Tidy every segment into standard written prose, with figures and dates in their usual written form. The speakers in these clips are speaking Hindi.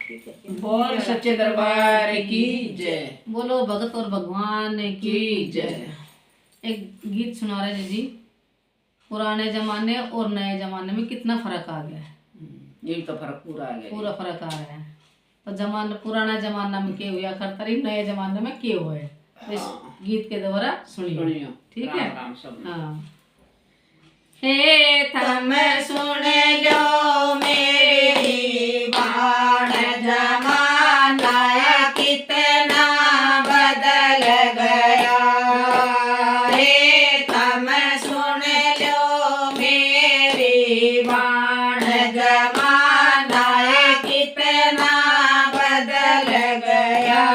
बोल सच्चे दरबार की जय। बोलो भगत और भगवान की जय। एक गीत सुना रहे जी। पुराने जमाने और नए जमाने में कितना फर्क आ गया है। ये भी तो फर्क पूरा आ गया, पूरा फर्क आ गया है। तो पुराना जमाना में के हुआ करता रही, नए जमाने में के हुए इस गीत के द्वारा सुनियो। ठीक है। हाँ। हे थम सुन लो मेरी बाण, जमाना कितना बदल गया। हे थम सुन लो मेरी बाण, जमाना कितना बदल गया।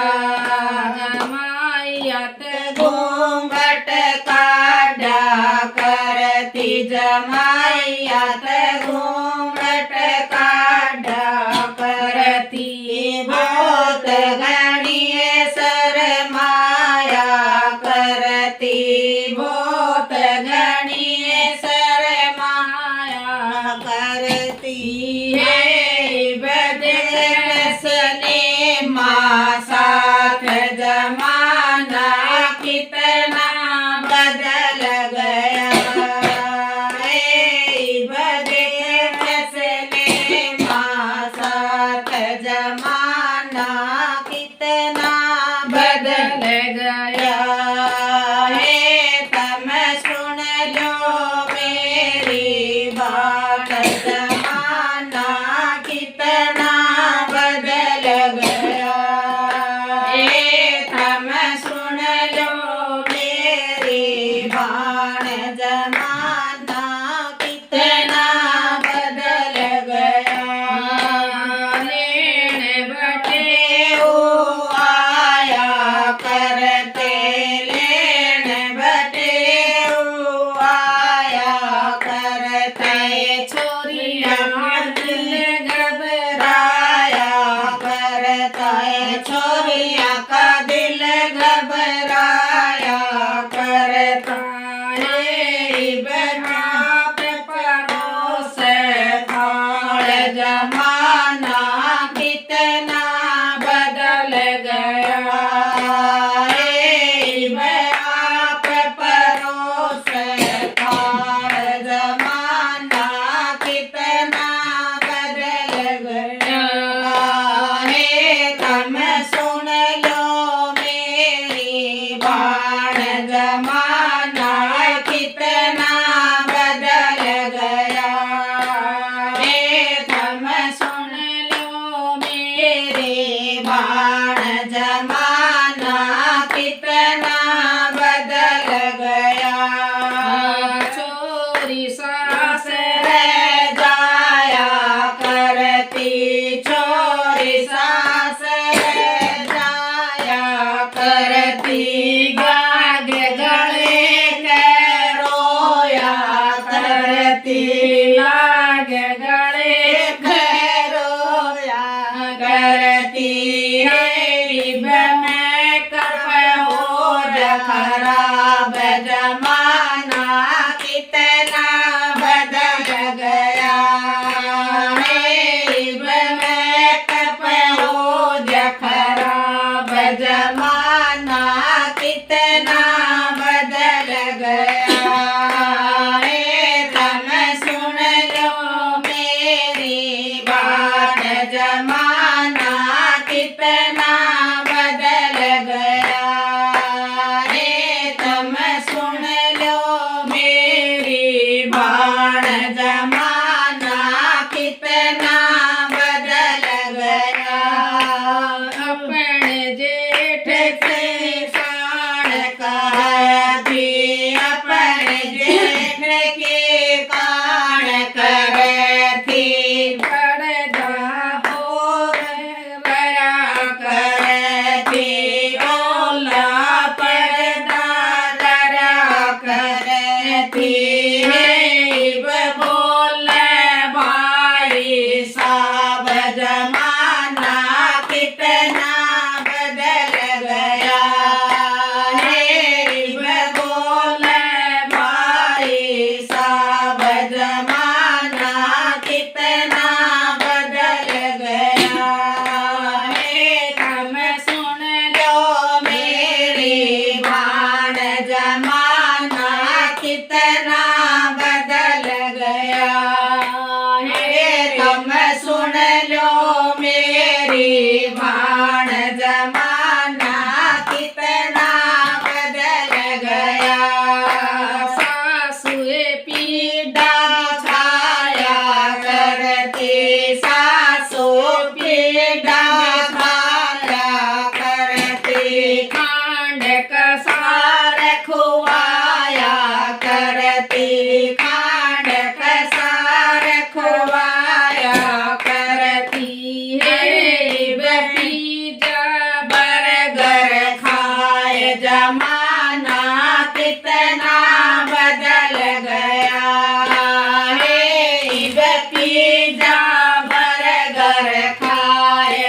जमायत घूंघट काढ़ा करती, जमायत घूंघट काढ़ा करती, बहुत घनी शरमाया करती, बहुत घनी शरमाया करती है। बदसने माँ साथ, जमाना कितना बदल गया। जमाना कितना बदल गया। हे तुम सुन लो मेरी बात, जमाना कितना बदल गया। हे तुम सुन लो मेरी बात, जमाना कितना बदल गया। छोरिया का दिल घबराया करता है। बाप परोस थाल, जमाना कितना बदल गया। बाप परोस थाल, जमाना कितना बदल गया। तुम सुन लो मेरी बाण, जमाना कितना बदल गया। तुम सुन लो मेरी बाण, जमाना कितना बदल गया। छोरी सास रह जाया करती, छोरी सास करती, गाग गले के रोया करती, लाग गले के रोया करती है। मैं कब हो खराब, जमाना कितना बदल गया। मैं कब हो खराब, जमाना कितना बदल गया। तुम सुन लो मेरी बात, जमाना कितना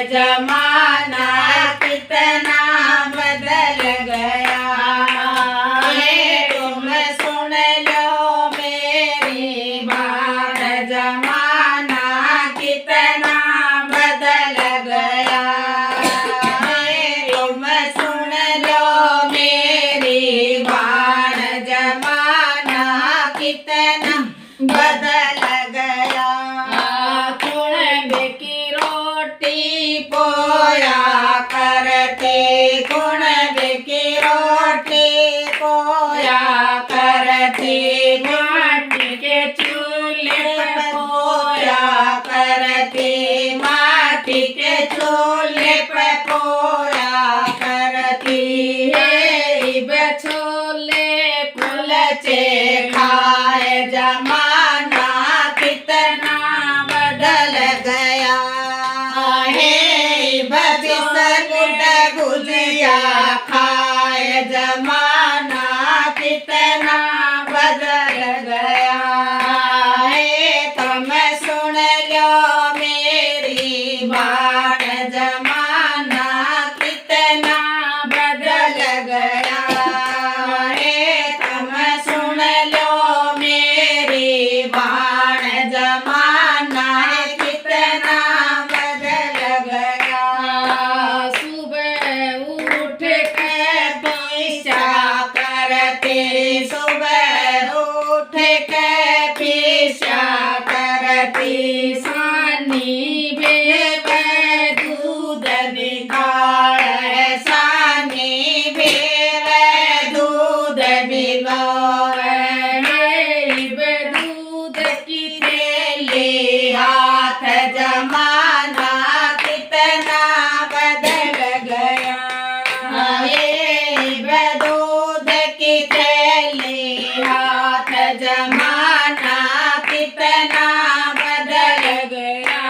जमाना कितना बदल गया है। तुम सुन लो मेरी बात, जमाना कितना बदल गया है। तुम सुन लो मेरी बात, जमाना कितना बदल गया। कुणबे की रोटी पोया करते, कुणबे की रोटी पोया करते, माटी के चूल्हे पे पोया करते, माटी के चूल्हे पे पोया करती है। बछोले कुलचे खाए, जमाना कितना बदल गया है। बिस्कुट गुजिया खाए, जमाना कितना बदल गया है। तुम सुन लो मेरी बात, जमाना कितना बदल गया है। तुम सुन लो मेरी बात, जमाना कितना बदल गया। सुबह उठ के पीछा करते, सुबह उठ के पीछा करती, सानी बेबे दूध निकाले, सानी बेबे दूध बिगाड़े। दूध की थैली हाथ, जमाना कितना बदल गया है। दूध की थैली हाथ, जमाना कितना बदल गया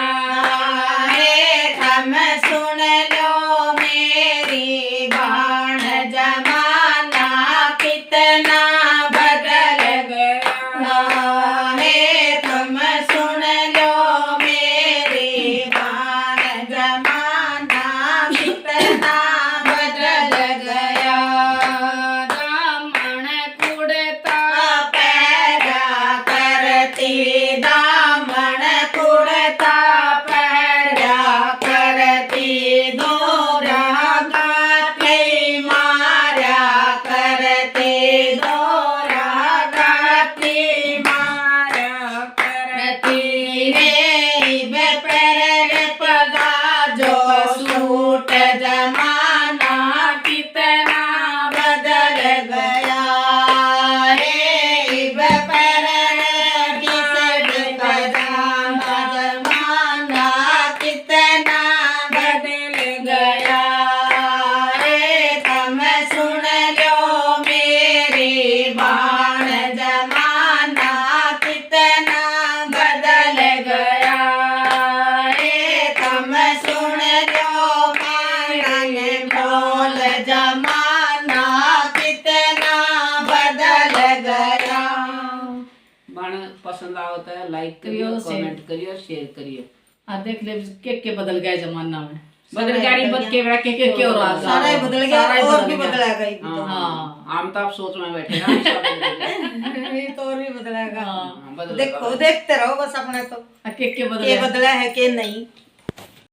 है। तुम सुन लो मेरी बाण, जमाना कितना बदल गया है। तुम सुन लो मेरी बाण, जमाना कितना बदल गया। दामन कुड़ता पैदा करती, दामन कुड़ता पैदा करती, दोरा गाते मारा करते, दोरा गाते मारा करती है। बेपर पगा जो सूट, जमाना कितना बदल गया है। बेपर जमाना कितना बदल गया है। तुम सुन लो मेरी बाण, जमाना कितना बदल गया है। तुम सुन लो मेरे बोल, जमाना कितना बदल गया। बाण पसंद आवता है, लाइक करियो, करियो, शेयर। कमेंट करियो, शेयर करियो। देख ले के बदल गए जमाना में। बदल गाड़ी बद के बेड़ा के और आ सारा ही बदल गया, सारा ही और बदल भी गया। बदलेगा ही। हाँ। हम तो आप सोच में बैठे ना, सब बदल गया। ये तो और भी बदलेगा। हाँ। हाँ, बदल देखो, देखते रहो बस अपने तो, के बदल के गए। बदला है के नहीं।